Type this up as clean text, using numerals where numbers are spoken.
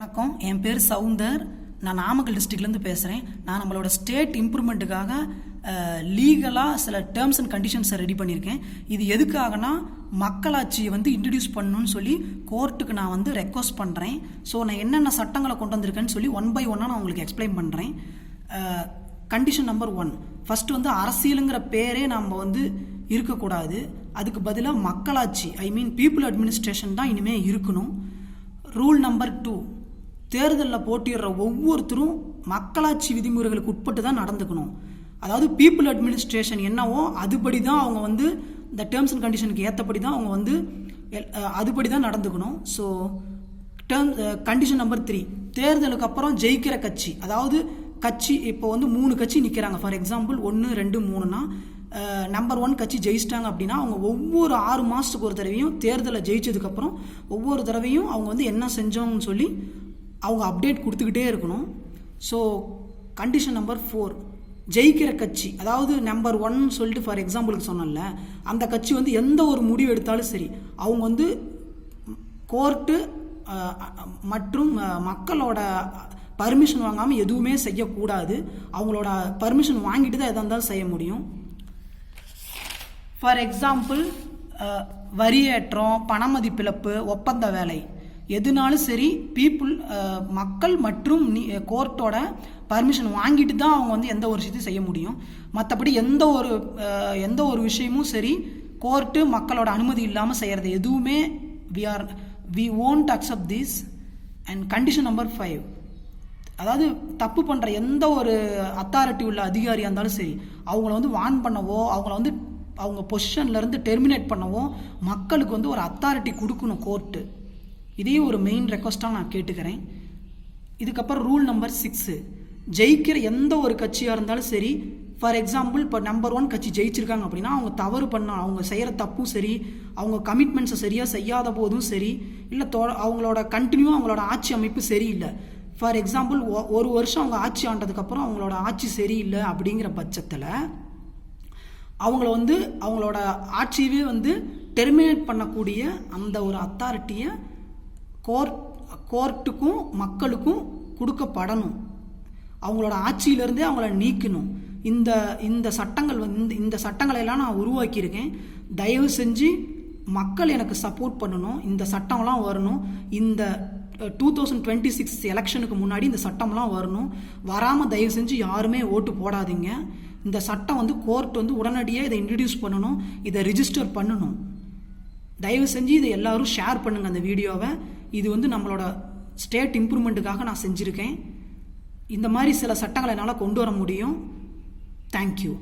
வணக்கம், என் பேர் சவுந்தர். நான் நாமக்கல் டிஸ்ட்ரிக்ட்லேருந்து பேசுகிறேன். நான் நம்மளோட ஸ்டேட் இம்ப்ரூவ்மெண்ட்டுக்காக லீகலாக சில டேர்ம்ஸ் அண்ட் கண்டிஷன்ஸை ரெடி பண்ணியிருக்கேன். இது எதுக்காகனா மக்களாட்சியை இன்ட்ரடியூஸ் பண்ணணும்னு சொல்லி கோர்ட்டுக்கு நான் ரெக்வஸ்ட் பண்ணுறேன். ஸோ நான் என்னென்ன சட்டங்களை கொண்டு வந்திருக்கேன்னு சொல்லி ஒன் பை ஒன்னாக நான் உங்களுக்கு எக்ஸ்பிளைன் பண்ணுறேன். கண்டிஷன் நம்பர் 1, ஃபஸ்ட்டு அரசியலுங்கிற பேரே நம்ம இருக்கக்கூடாது. அதுக்கு பதிலாக மக்களாட்சி, ஐ மீன் பீப்புள் அட்மினிஸ்ட்ரேஷன் தான் இனிமேல் இருக்கணும். ரூல் நம்பர் 2, தேர்தலில் போட்டியிடுற ஒவ்வொருத்தரும் மக்களாட்சி விதிமுறைகளுக்கு உட்பட்டு தான் நடந்துக்கணும். அதாவது பீப்புள் அட்மினிஸ்ட்ரேஷன் என்னவோ அதுபடி தான் அவங்க இந்த டேர்ம்ஸ் அண்ட் கண்டிஷனுக்கு ஏற்றபடி தான் அவங்க அதுபடி தான் நடந்துக்கணும். ஸோ கண்டிஷன் நம்பர் 3, தேர்தலுக்கு அப்புறம் ஜெயிக்கிற கட்சி, அதாவது கட்சி இப்போ 3 கட்சி நிற்கிறாங்க. ஃபார் எக்ஸாம்பிள் 1, 2, 3னா நம்பர் 1 கட்சி ஜெயிச்சிட்டாங்க அப்படின்னா அவங்க ஒவ்வொரு 6 மாதத்துக்கு ஒரு தடவையும் தேர்தலை ஜெயிச்சதுக்கப்புறம் ஒவ்வொரு தடவையும் அவங்க என்ன செஞ்சோங்கன்னு சொல்லி அவங்க அப்டேட் கொடுத்துக்கிட்டே இருக்கணும். ஸோ கண்டிஷன் நம்பர் 4, ஜெயிக்கிற கட்சி, அதாவது நம்பர் 1 சொல்லிட்டு ஃபார் எக்ஸாம்பிளுக்கு சொன்னல, அந்த கட்சி எந்த ஒரு முடிவு எடுத்தாலும் சரி அவங்க கோர்ட்டு மற்றும் மக்களோட பர்மிஷன் வாங்காமல் எதுவுமே செய்யக்கூடாது. அவங்களோட பர்மிஷன் வாங்கிட்டு தான் எதாக இருந்தாலும் செய்ய முடியும். ஃபார் எக்ஸாம்பிள் வரியேற்றம், பணமதிப்பிழப்பு, ஒப்பந்த வேலை, எதுனாலும் சரி மக்கள் மற்றும் கோர்ட்டோட பர்மிஷன் வாங்கிட்டு தான் அவங்க எந்த ஒரு விஷயத்தையும் செய்ய முடியும். மற்றபடி எந்த ஒரு விஷயமும் சரி கோர்ட்டு மக்களோட அனுமதி இல்லாமல் செய்கிறது எதுவுமே we won't accept this. And condition number 5, அதாவது தப்பு பண்ணுற எந்த ஒரு அத்தாரிட்டி உள்ள அதிகாரியாக இருந்தாலும் சரி அவங்கள வார்ன் பண்ணவோ அவங்கள அவங்க பொசிஷன்லேருந்து டெர்மினேட் பண்ணவோ மக்களுக்கு ஒரு அத்தாரிட்டி கொடுக்கணும் கோர்ட்டு. இதையும் ஒரு மெயின் ரெக்வஸ்ட்டாக நான் கேட்டுக்கிறேன். இதுக்கப்புறம் ரூல் நம்பர் 6, ஜெயிக்கிற எந்த ஒரு கட்சியாக இருந்தாலும் சரி, ஃபார் எக்ஸாம்பிள் இப்போ நம்பர் 1 கட்சி ஜெயிச்சிருக்காங்க அப்படின்னா அவங்க தவறு அவங்க செய்கிற தப்பும் சரி, அவங்க கமிட்மெண்ட்ஸை சரியாக செய்யாத போதும் சரி, இல்லை அவங்களோட கண்டினியூவாக அவங்களோட ஆட்சி அமைப்பு சரியில்லை. ஃபார் எக்ஸாம்பிள் 1 வருஷம் அவங்க ஆட்சி ஆண்டதுக்கப்புறம் அவங்களோட ஆட்சி சரியில்லை அப்படிங்கிற பட்சத்தில் அவங்கள அவங்களோட ஆட்சியவே டெர்மினேட் பண்ணக்கூடிய அந்த ஒரு அத்தாரிட்டியை கோர்ட்டுக்கும் மக்களுக்கும் கொடுக்கப்படணும். அவங்களோட ஆட்சியிலேருந்தே அவங்கள நீக்கணும். இந்த சட்டங்கள் இந்த சட்டங்களை எல்லாம் நான் உருவாக்கியிருக்கேன். தயவு செஞ்சு மக்கள் எனக்கு சப்போர்ட் பண்ணணும். இந்த சட்டம்லாம் வரணும். இந்த 2026 எலெக்ஷனுக்கு முன்னாடி இந்த சட்டம்லாம் வரணும். வராமல் தயவு செஞ்சு யாருமே ஓட்டு போடாதீங்க. இந்த சட்டம் கோர்ட் உடனடியாக இதை இன்ட்ரடியூஸ் பண்ணணும், இதை ரிஜிஸ்டர் பண்ணணும். தயவு செஞ்சு இதை எல்லாரும் ஷேர் பண்ணுங்கள் அந்த வீடியோவை. இது நம்மளோட ஸ்டேட் இம்ப்ரூவ்மெண்ட்டுக்காக நான் செஞ்சுருக்கேன். இந்த மாதிரி சில சட்டங்களை என்னால் கொண்டு வர முடியும். தேங்க்யூ.